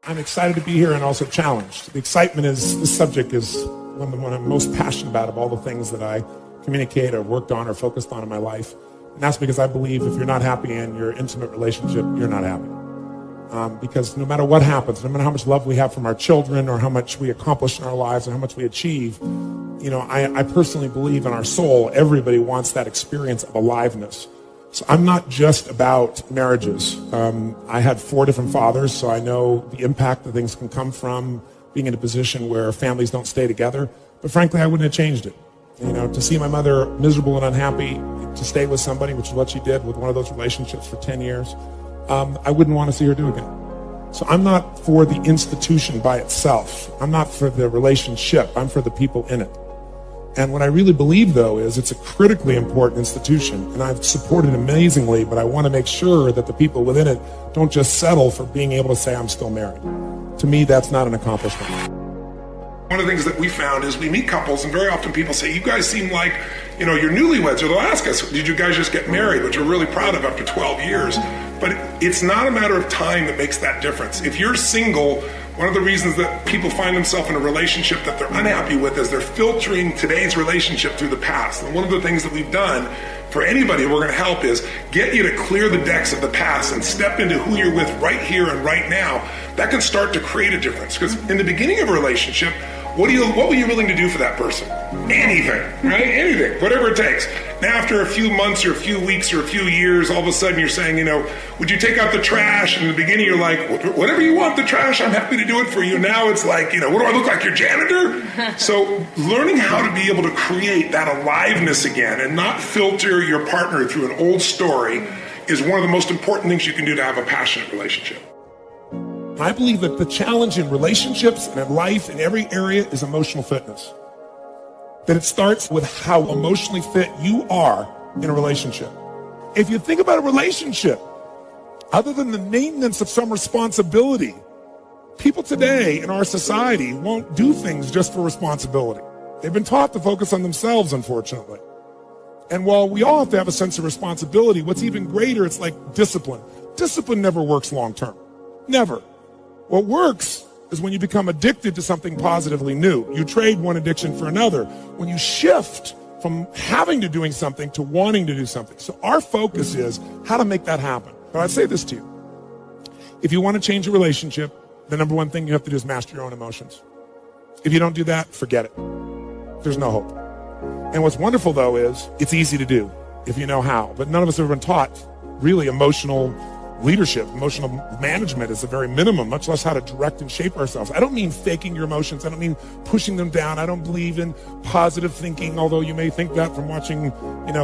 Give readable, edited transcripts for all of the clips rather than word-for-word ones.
I'm excited to be here and also challenged. The excitement is, this subject is one I'm most passionate about of all the things that I communicate or worked on or focused on in my life. And that's because I believe if you're not happy in your intimate relationship, you're not happy. Because no matter what happens, no matter how much love we have from our children or how much we accomplish in our lives or how much we achieve, I personally believe in our soul, everybody wants that experience of aliveness. So I'm not just about marriages. I had 4 different fathers, so I know the impact that things can come from being in a position where families don't stay together. But frankly, I wouldn't have changed it. To see my mother miserable and unhappy, to stay with somebody, which is what she did with one of those relationships for 10 years, I wouldn't want to see her do again. So I'm not for the institution by itself. I'm not for the relationship. I'm for the people in it. And what I really believe, though, is it's a critically important institution, and I've supported it amazingly, but I want to make sure that the people within it don't just settle for being able to say, I'm still married. To me, that's not an accomplishment. One of the things that we found is we meet couples, and very often people say, you guys seem like, you're newlyweds, or they'll ask us, did you guys just get married, which we're really proud of after 12 years. But it's not a matter of time that makes that difference. If you're single, one of the reasons that people find themselves in a relationship that they're unhappy with is they're filtering today's relationship through the past. And one of the things that we've done for anybody we're going to help is get you to clear the decks of the past and step into who you're with right here and right now. That can start to create a difference. Because in the beginning of a relationship, what were you willing to do for that person? Anything, right? Anything, whatever it takes. Now, after a few months or a few weeks or a few years, all of a sudden you're saying, would you take out the trash? And in the beginning you're like, whatever you want, the trash, I'm happy to do it for you. Now it's like, what do I look like, your janitor? So learning how to be able to create that aliveness again and not filter your partner through an old story is one of the most important things you can do to have a passionate relationship. I believe that the challenge in relationships and in life in every area is emotional fitness. That it starts with how emotionally fit you are in a relationship. If you think about a relationship, other than the maintenance of some responsibility, people today in our society won't do things just for responsibility. They've been taught to focus on themselves, unfortunately. And while we all have to have a sense of responsibility, what's even greater, it's like discipline. Discipline never works long term. Never. What works is when you become addicted to something positively new. You trade one addiction for another. When you shift from having to doing something to wanting to do something. So our focus is how to make that happen. But I'd say this to you. If you want to change a relationship, the number one thing you have to do is master your own emotions. If you don't do that, forget it. There's no hope. And what's wonderful, though, is it's easy to do if you know how. But none of us have been taught really emotional leadership. Emotional management is the very minimum, much less how to direct and shape ourselves. I don't mean faking your emotions. I don't mean pushing them down. I don't believe in positive thinking, although you may think that from watching,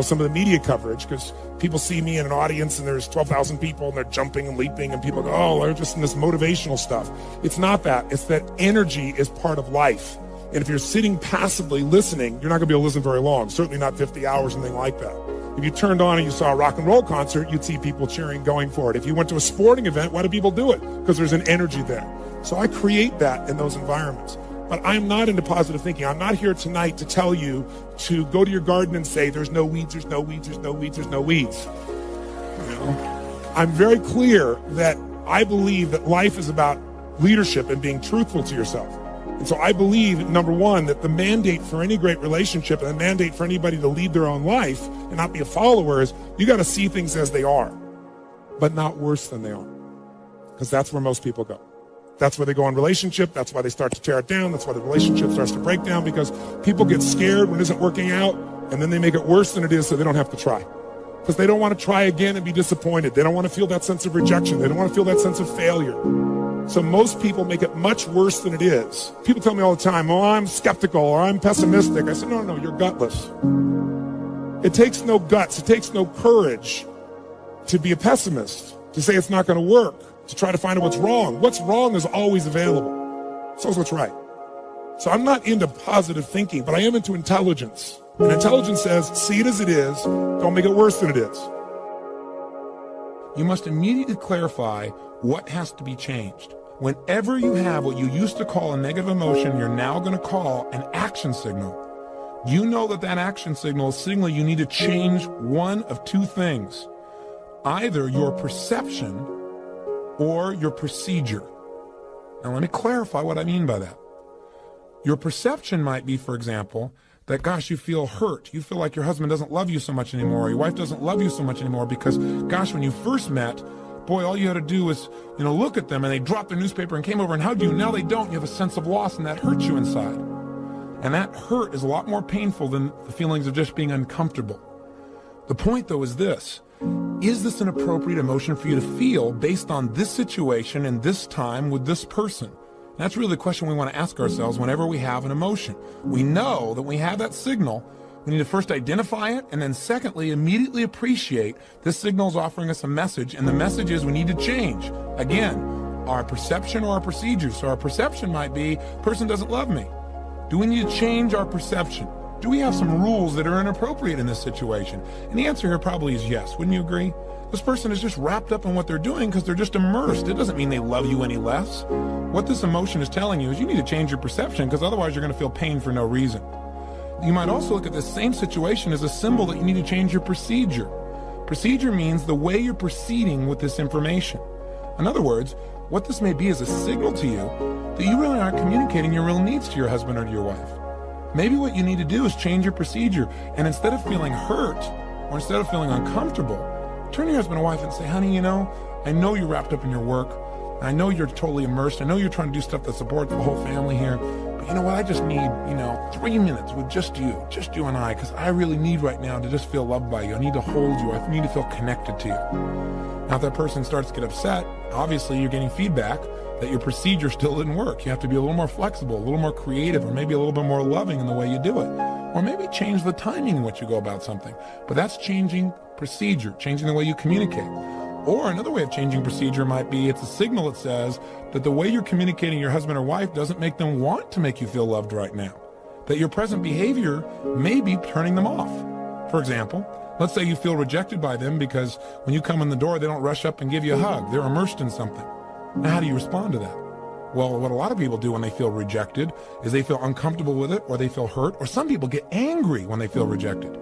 some of the media coverage, because people see me in an audience and there's 12,000 people and they're jumping and leaping and people go, oh, they're just in this motivational stuff. It's not that. It's that energy is part of life. And if you're sitting passively listening, you're not going to be able to listen very long, certainly not 50 hours, anything like that. If you turned on and you saw a rock and roll concert, you'd see people cheering, going for it. If you went to a sporting event, why do people do it? Because there's an energy there. So I create that in those environments. But I'm not into positive thinking. I'm not here tonight to tell you to go to your garden and say, there's no weeds, there's no weeds, there's no weeds, there's no weeds. I'm very clear that I believe that life is about leadership and being truthful to yourself. And so I believe, number one, that the mandate for any great relationship and the mandate for anybody to lead their own life and not be a follower is you got to see things as they are, but not worse than they are. Because that's where most people go. That's where they go in relationship. That's why they start to tear it down. That's why the relationship starts to break down, because people get scared when it isn't working out, and then they make it worse than it is so they don't have to try. Because they don't want to try again and be disappointed. They don't want to feel that sense of rejection. They don't want to feel that sense of failure. So most people make it much worse than it is. People tell me all the time, oh, I'm skeptical or I'm pessimistic. I said, no, you're gutless. It takes no guts. It takes no courage to be a pessimist, to say it's not going to work, to try to find out what's wrong. What's wrong is always available. So is what's right. So I'm not into positive thinking, but I am into intelligence. And intelligence says, see it as it is. Don't make it worse than it is. You must immediately clarify what has to be changed. Whenever you have what you used to call a negative emotion, you're now going to call an action signal. You know that action signal is signaling you need to change one of two things. Either your perception or your procedure. Now let me clarify what I mean by that. Your perception might be, for example, that, gosh, you feel hurt. You feel like your husband doesn't love you so much anymore, or your wife doesn't love you so much anymore because, gosh, when you first met, boy, all you had to do was, look at them and they dropped their newspaper and came over and hugged you. Now they don't. You have a sense of loss and that hurts you inside. And that hurt is a lot more painful than the feelings of just being uncomfortable. The point, though, is this. Is this an appropriate emotion for you to feel based on this situation and this time with this person? And that's really the question we want to ask ourselves whenever we have an emotion. We know that when we have that signal, we need to first identify it, and then secondly, immediately appreciate this signal is offering us a message, and the message is we need to change. Again, our perception or our procedures. So our perception might be, person doesn't love me. Do we need to change our perception? Do we have some rules that are inappropriate in this situation? And the answer here probably is yes. Wouldn't you agree? This person is just wrapped up in what they're doing because they're just immersed. It doesn't mean they love you any less. What this emotion is telling you is you need to change your perception because otherwise you're going to feel pain for no reason. You might also look at this same situation as a symbol that you need to change your procedure. Procedure means the way you're proceeding with this information. In other words, what this may be is a signal to you that you really aren't communicating your real needs to your husband or to your wife. Maybe what you need to do is change your procedure, and instead of feeling hurt or instead of feeling uncomfortable, turn to your husband or wife and say, honey, I know you're wrapped up in your work. I know you're totally immersed. I know you're trying to do stuff that supports the whole family here. But you know what? I just need, 3 minutes with just you and I, because I really need right now to just feel loved by you. I need to hold you. I need to feel connected to you. Now, if that person starts to get upset, obviously you're getting feedback that your procedure still didn't work. You have to be a little more flexible, a little more creative, or maybe a little bit more loving in the way you do it. Or maybe change the timing in which you go about something. But that's changing procedure, changing the way you communicate. Or another way of changing procedure might be it's a signal that says that the way you're communicating your husband or wife doesn't make them want to make you feel loved right now. That your present behavior may be turning them off. For example, let's say you feel rejected by them because when you come in the door, they don't rush up and give you a hug. They're immersed in something. Now, how do you respond to that? Well, what a lot of people do when they feel rejected is they feel uncomfortable with it, or they feel hurt, or some people get angry when they feel rejected.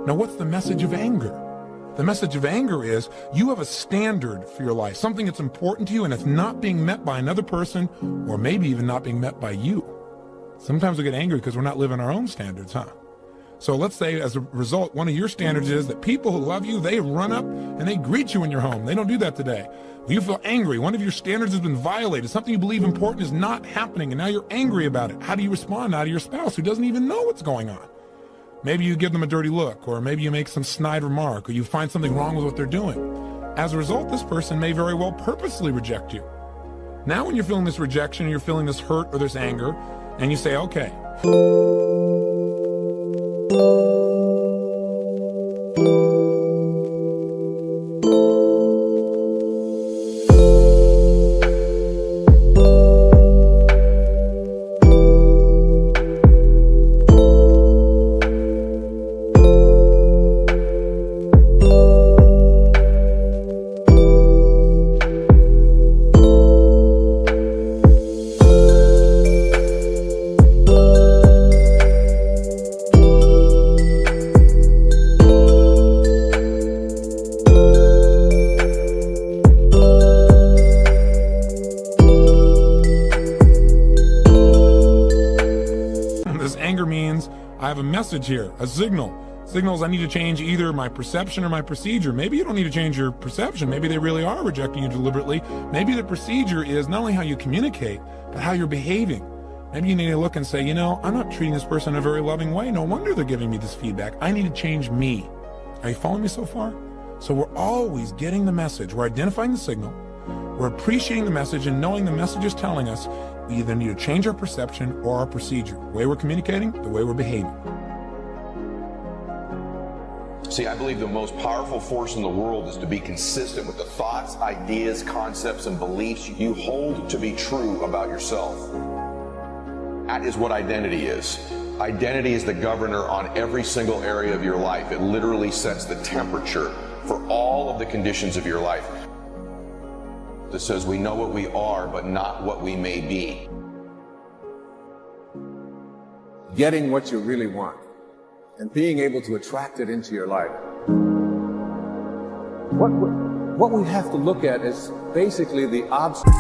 Now, what's the message of anger? The message of anger is you have a standard for your life, something that's important to you, and it's not being met by another person, or maybe even not being met by you. Sometimes we get angry because we're not living our own standards, huh? So let's say as a result, one of your standards is that people who love you, they run up and they greet you in your home. They don't do that today. When you feel angry, one of your standards has been violated. Something you believe important is not happening, and now you're angry about it. How do you respond now to your spouse who doesn't even know what's going on? Maybe you give them a dirty look, or maybe you make some snide remark, or you find something wrong with what they're doing. As a result, this person may very well purposely reject you. Now when you're feeling this rejection, you're feeling this hurt or this anger, and you say, okay. I have a message here, a signal. Signals I need to change either my perception or my procedure. Maybe you don't need to change your perception. Maybe they really are rejecting you deliberately. Maybe the procedure is not only how you communicate, but how you're behaving. Maybe you need to look and say, I'm not treating this person in a very loving way. No wonder they're giving me this feedback. I need to change me. Are you following me so far? So we're always getting the message. We're identifying the signal. We're appreciating the message and knowing the message is telling us we either need to change our perception or our procedure. The way we're communicating, the way we're behaving. See, I believe the most powerful force in the world is to be consistent with the thoughts, ideas, concepts, and beliefs you hold to be true about yourself. That is what identity is. Identity is the governor on every single area of your life. It literally sets the temperature for all of the conditions of your life. That says we know what we are, but not what we may be. Getting what you really want and being able to attract it into your life. What we have to look at is basically the obstacle.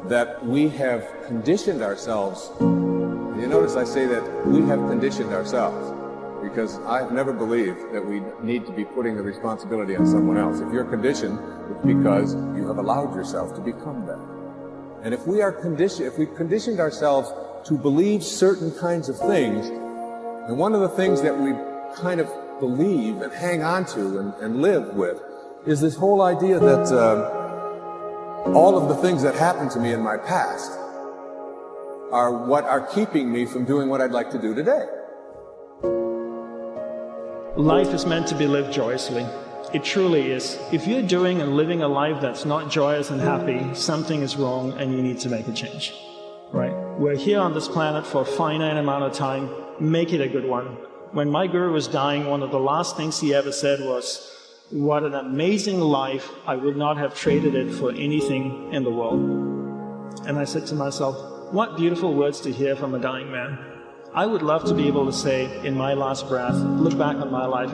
that we have conditioned ourselves. You notice I say that we have conditioned ourselves, because I've never believed that we need to be putting the responsibility on someone else. If you're conditioned, it's because you have allowed yourself to become that. And if we are conditioned, if we've conditioned ourselves to believe certain kinds of things, and one of the things that we kind of believe and hang on to and live with is this whole idea that all of the things that happened to me in my past are what are keeping me from doing what I'd like to do today. Life is meant to be lived joyously. It truly is. If you're doing and living a life that's not joyous and happy, something is wrong and you need to make a change. Right? We're here on this planet for a finite amount of time. Make it a good one. When my guru was dying, one of the last things he ever said was, "What an amazing life. I would not have traded it for anything in the world." And I said to myself, what beautiful words to hear from a dying man. I would love to be able to say in my last breath, look back on my life.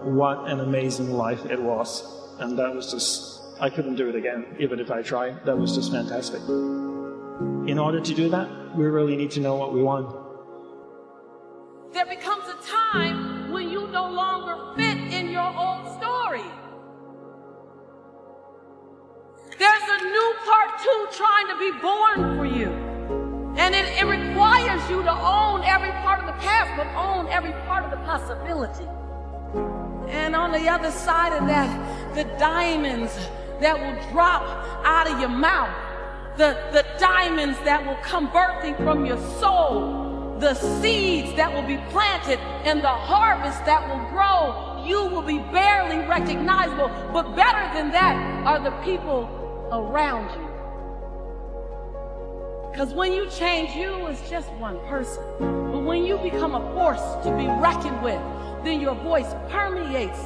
What an amazing life it was. And that was just, I couldn't do it again, even if I tried. That was just fantastic. In order to do that, we really need to know what we want. There becomes a time when you no longer fit in your old story. There's a new part 2 trying to be born for you. And it requires you to own every part of the past, but own every part of the possibility. And on the other side of that, the diamonds that will drop out of your mouth, the diamonds that will come birthing from your soul, the seeds that will be planted, and the harvest that will grow, you will be barely recognizable. But better than that are the people around you. Because when you change, you is just one person. But when you become a force to be reckoned with, then your voice permeates